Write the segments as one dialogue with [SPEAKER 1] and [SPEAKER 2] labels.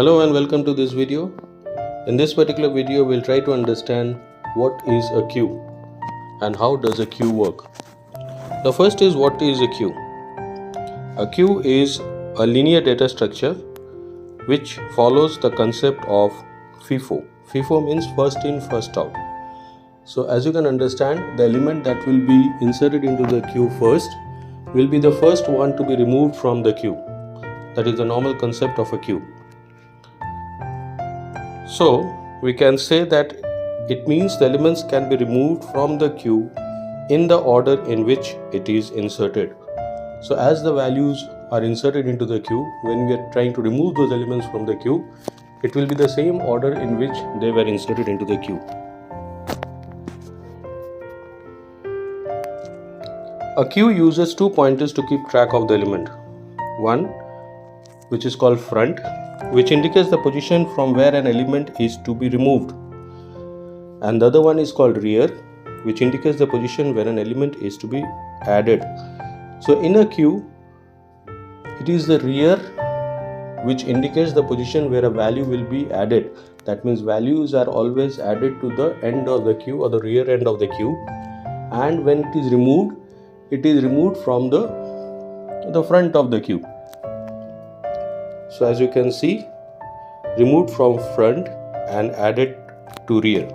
[SPEAKER 1] Hello and welcome to this video. In this particular video, we'll try to understand what is a queue and how does a queue work. The first is, what is a queue? A queue is a linear data structure which follows the concept of FIFO. FIFO means first in, first out. So as you can understand, the element that will be inserted into the queue first will be the first one to be removed from the queue. That is the normal concept of a queue. So we can say that it means the elements can be removed from the queue in the order in which it is inserted. So as the values are inserted into the queue, when we are trying to remove those elements from the queue, it will be the same order in which they were inserted into the queue. A queue uses two pointers to keep track of the element. One, which is called front, which indicates the position from where an element is to be removed, and the other one is called rear, which indicates the position where an element is to be added. So in a queue, it is the rear which indicates the position where a value will be added. That means values are always added to the end of the queue or the rear end of the queue, and when it is removed from the front of the queue. So as you can see, removed from front and added to rear.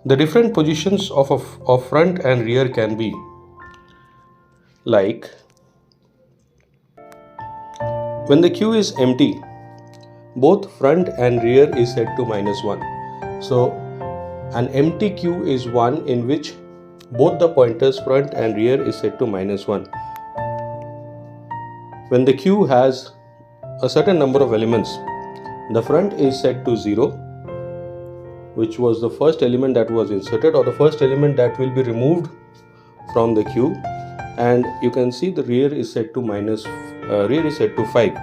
[SPEAKER 1] The different positions of front and rear can be like, when the queue is empty, both front and rear is set to -1. So an empty queue is one in which both the pointers front and rear is set to -1. When the queue has a certain number of elements, the front is set to 0, which was the first element that was inserted or the first element that will be removed from the queue, and you can see the rear is set to 5.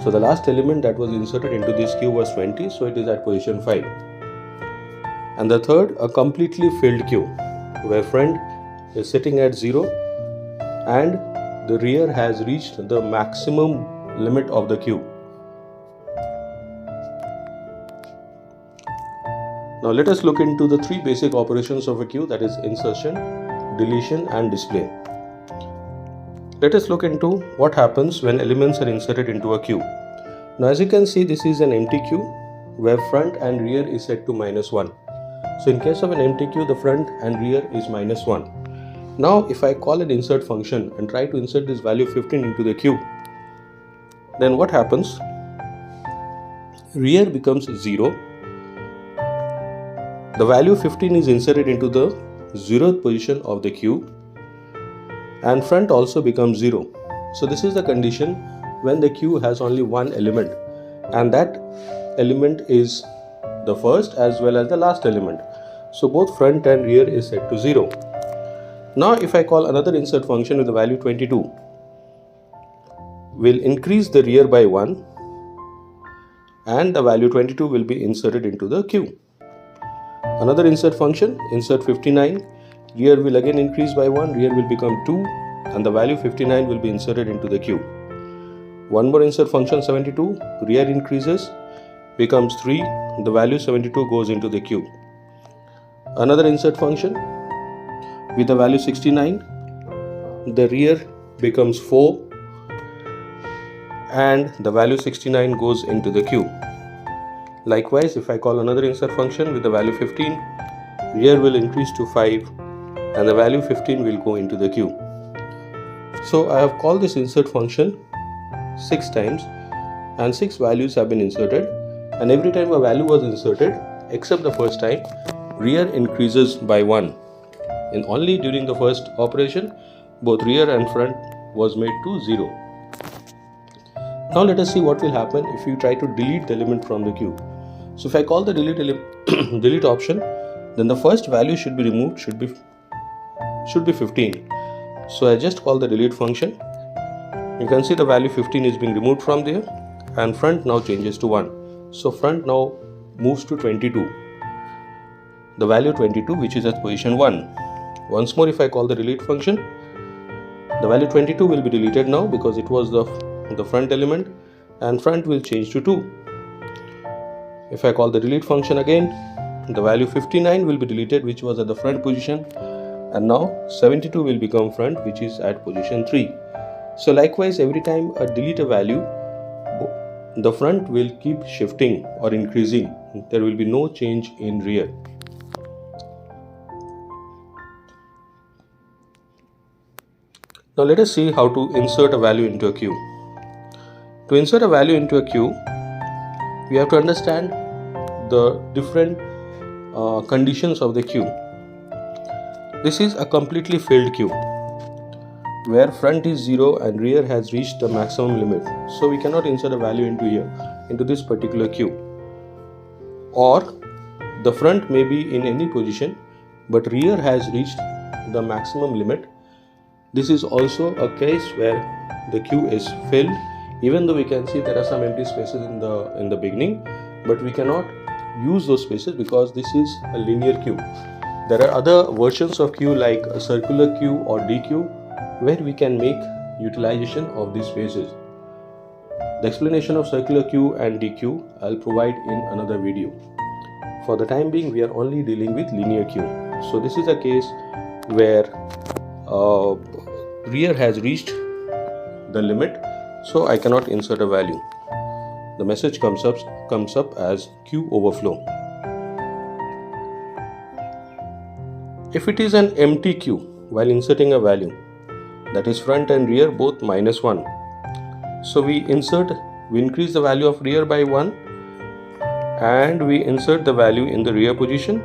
[SPEAKER 1] So the last element that was inserted into this queue was 20, so it is at position 5. And the third, a completely filled queue, where front is sitting at 0 and the rear has reached the maximum limit of the queue. Now let us look into the three basic operations of a queue, that is insertion, deletion and display. Let us look into what happens when elements are inserted into a queue. Now as you can see, this is an empty queue where front and rear is set to -1. So in case of an empty queue, the front and rear is -1. Now if I call an insert function and try to insert this value 15 into the queue, then what happens? Rear becomes 0. The value 15 is inserted into the 0th position of the queue, and front also becomes 0. So this is the condition when the queue has only one element, and that element is the first as well as the last element. So both front and rear is set to 0. Now if I call another insert function with the value 22, will increase the rear by 1 and the value 22 will be inserted into the queue. Another insert function, insert 59, rear will again increase by 1, rear will become 2 and the value 59 will be inserted into the queue. One more insert function 72, rear increases, becomes 3, the value 72 goes into the queue. Another insert function with the value 69, the rear becomes 4 and the value 69 goes into the queue. Likewise, if I call another insert function with the value 15, rear will increase to 5 and the value 15 will go into the queue. So I have called this insert function 6 times and 6 values have been inserted, and every time a value was inserted except the first time, rear increases by 1. And only during the first operation, both rear and front was made to 0. Now let us see what will happen if you try to delete the element from the queue. So if I call the delete option, then the first value should be removed, should be 15. So I just call the delete function. You can see the value 15 is being removed from there, and front now changes to 1. So front now moves to 22. The value 22, which is at position 1. Once more, if I call the delete function, the value 22 will be deleted now because it was the front element, and front will change to 2. If I call the delete function again, the value 59 will be deleted, which was at the front position, and now 72 will become front, which is at position 3. So likewise, every time I delete a value, the front will keep shifting or increasing. There will be no change in rear. Now let us see how to insert a value into a queue. To insert a value into a queue, we have to understand the different conditions of the queue. This is a completely filled queue where front is 0 and rear has reached the maximum limit. So we cannot insert a value into this particular queue. Or the front may be in any position, but rear has reached the maximum limit. This is also a case where the queue is filled, even though we can see there are some empty spaces in the beginning, but we cannot use those spaces because this is a linear queue. There are other versions of queue like a circular queue or D queue, where we can make utilization of these spaces. The explanation of circular queue and D queue I'll provide in another video. For the time being, we are only dealing with linear queue. So this is a case where rear has reached the limit, so I cannot insert a value. The message comes up as queue overflow. If it is an empty queue while inserting a value, that is front and rear both -1, so we increase the value of rear by 1 and we insert the value in the rear position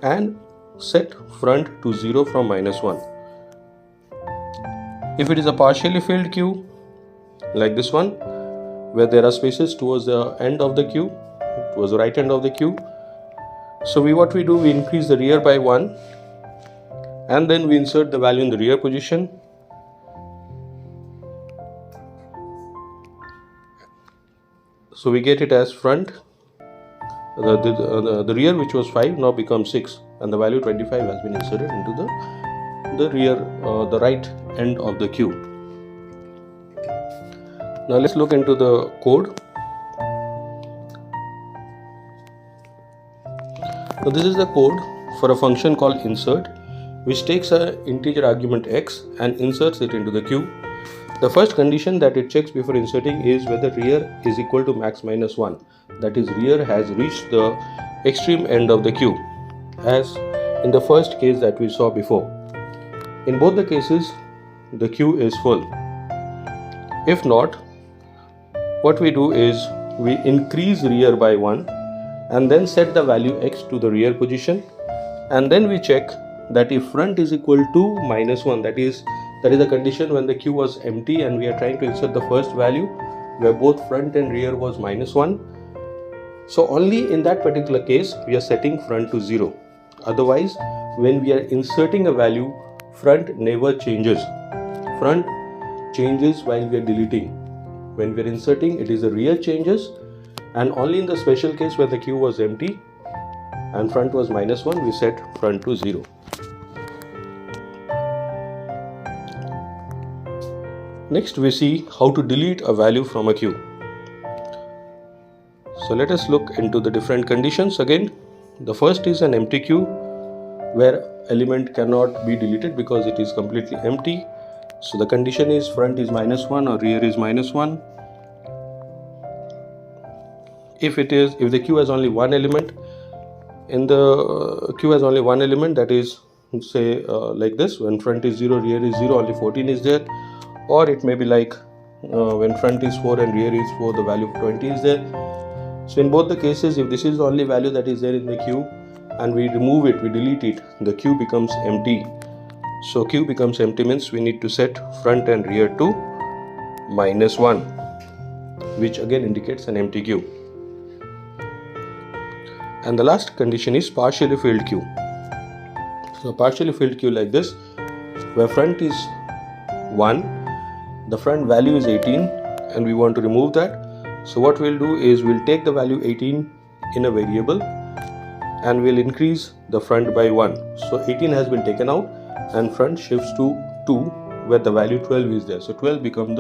[SPEAKER 1] and set front to 0 from -1. If it is a partially filled queue like this one, where there are spaces towards the end of the queue, towards the right end of the queue, so we increase the rear by 1 and then we insert the value in the rear position. So we get it as front. The rear, which was 5, now becomes 6, and the value 25 has been inserted into the rear, the right end of the queue. Now let's look into the code. Now this is the code for a function called insert, which takes an integer argument x and inserts it into the queue. The first condition that it checks before inserting is whether rear is equal to max -1. That is, rear has reached the extreme end of the queue, as in the first case that we saw before. In both the cases, the queue is full. If not, what we do is we increase rear by 1 and then set the value x to the rear position, and then we check that if front is equal to -1, that is the condition when the queue was empty and we are trying to insert the first value where both front and rear was -1. So only in that particular case we are setting front to 0. Otherwise, when we are inserting a value, front never changes. Front changes while we are deleting. When we are inserting, it is the rear changes, and only in the special case where the queue was empty and front was -1, we set front to 0. Next, we see how to delete a value from a queue. So let us look into the different conditions again. The first is an empty queue where element cannot be deleted because it is completely empty. So the condition is front is -1 or rear is -1. If the queue has only one element, in the queue has only one element, that is, say like this, when front is 0, rear is 0, only 14 is there. Or it may be like when front is 4 and rear is 4, the value of 20 is there. So in both the cases, if this is the only value that is there in the queue and we remove it, we delete it, the queue becomes empty. So queue becomes empty means we need to set front and rear to -1, which again indicates an empty queue. And the last condition is partially filled queue. So partially filled queue like this, where front is 1, the front value is 18 and we want to remove that. So what we'll do is we'll take the value 18 in a variable and we'll increase the front by 1. So 18 has been taken out and front shifts to 2, where the value 12 is there. So 12 becomes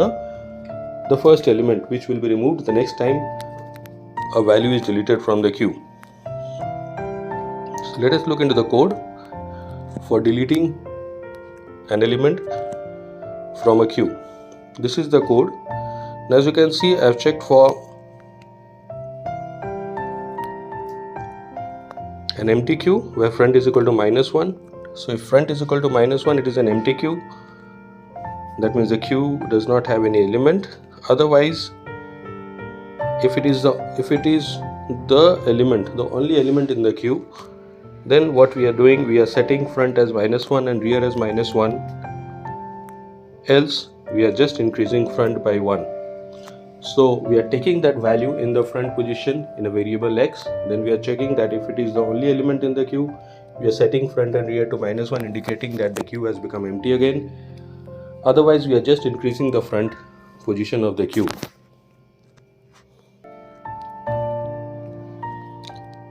[SPEAKER 1] the first element, which will be removed the next time a value is deleted from the queue. So let us look into the code for deleting an element from a queue. This is the code. Now, as you can see, I have checked for an empty queue where front is equal to -1. So if front is equal to -1, it is an empty queue. That means the queue does not have any element. Otherwise, if it is the element, the only element in the queue, then what we are doing, we are setting front as -1 and rear as -1. Else we are just increasing front by 1. So we are taking that value in the front position in a variable x. Then we are checking that if it is the only element in the queue, we are setting front and rear to -1, indicating that the queue has become empty again. Otherwise, we are just increasing the front position of the queue.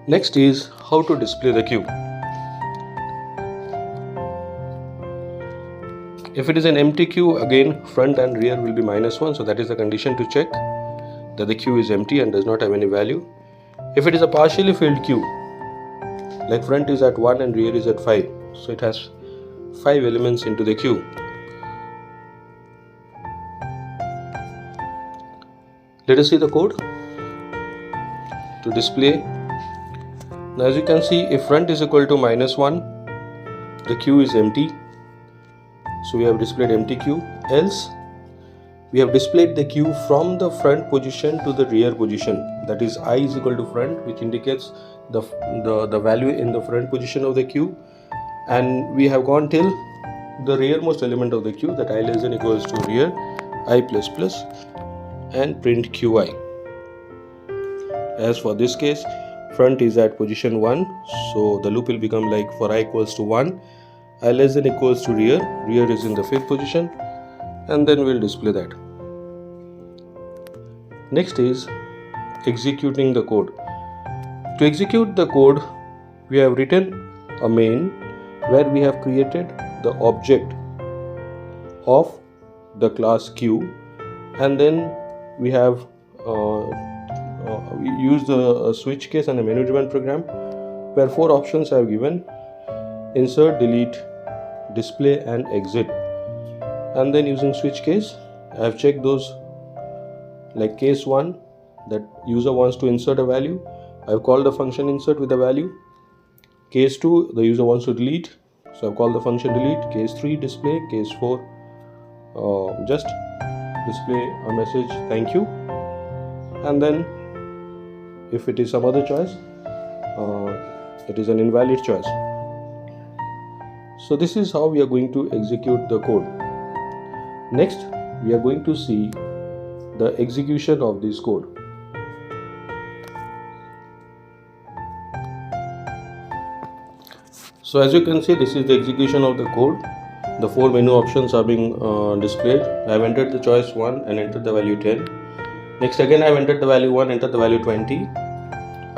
[SPEAKER 1] Next is how to display the queue. If it is an empty queue, again front and rear will be -1, so that is the condition to check that the queue is empty and does not have any value. If it is a partially filled queue, like front is at 1 and rear is at 5, so it has 5 elements into the queue. Let us see the code to display. Now, as you can see, if front is equal to -1, the queue is empty. So we have displayed empty queue. Else, we have displayed the queue from the front position to the rear position. That is, I is equal to front, which indicates the value in the front position of the queue. And we have gone till the rearmost element of the queue, that I less than equals to rear, I plus plus, and print qi. As for this case, front is at position 1, so the loop will become like for I equals to 1, I less than equals to rear is in the 5th position, and then we'll display that. Next is executing the code. To execute the code, we have written a main where we have created the object of the class queue, and then we have used the switch case and a menu driven program where 4 options I have given: insert, delete, display and exit. And then using switch case, I have checked those, like case 1, that user wants to insert a value. I have called the function insert with a value. Case 2, the user wants to delete, so I have called the function delete. Case 3, display. Case 4, just display a message thank you. And then if it is some other choice, it is an invalid choice. So this is how we are going to execute the code. Next, we are going to see the execution of this code. So as you can see, this is the execution of the code. The 4 menu options are being displayed. I have entered the choice 1 and entered the value 10. Next, again I have entered the value 1, entered the value 20.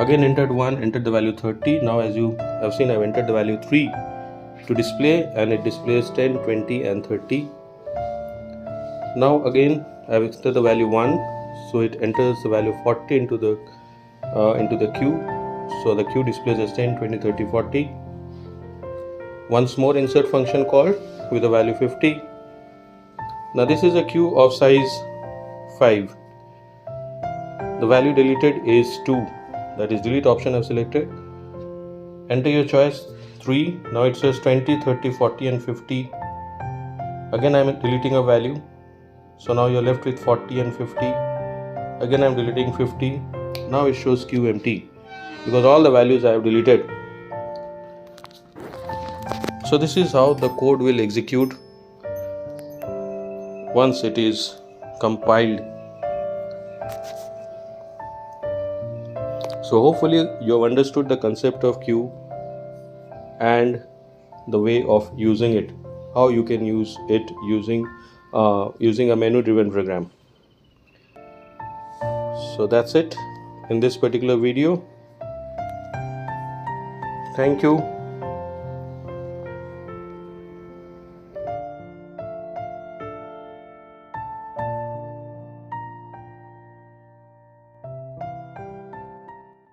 [SPEAKER 1] Again entered 1, entered the value 30. Now as you have seen, I have entered the value 3 to display, and it displays 10, 20 and 30. Now again I have entered the value 1, so it enters the value 40 into the queue. So the queue displays as 10, 20, 30, 40. Once more insert function called with the value 50. Now this is a queue of size 5. The value deleted is 2, that is delete option I have selected. Enter your choice 3. Now it says 20, 30, 40 and 50. Again I am deleting a value, so now you are left with 40 and 50. Again I am deleting 50. Now it shows queue empty because all the values I have deleted. So this is how the code will execute once it is compiled. So hopefully you have understood the concept of queue and the way of using it, how you can use it using a menu driven program. So that's it in this particular video. Thank you.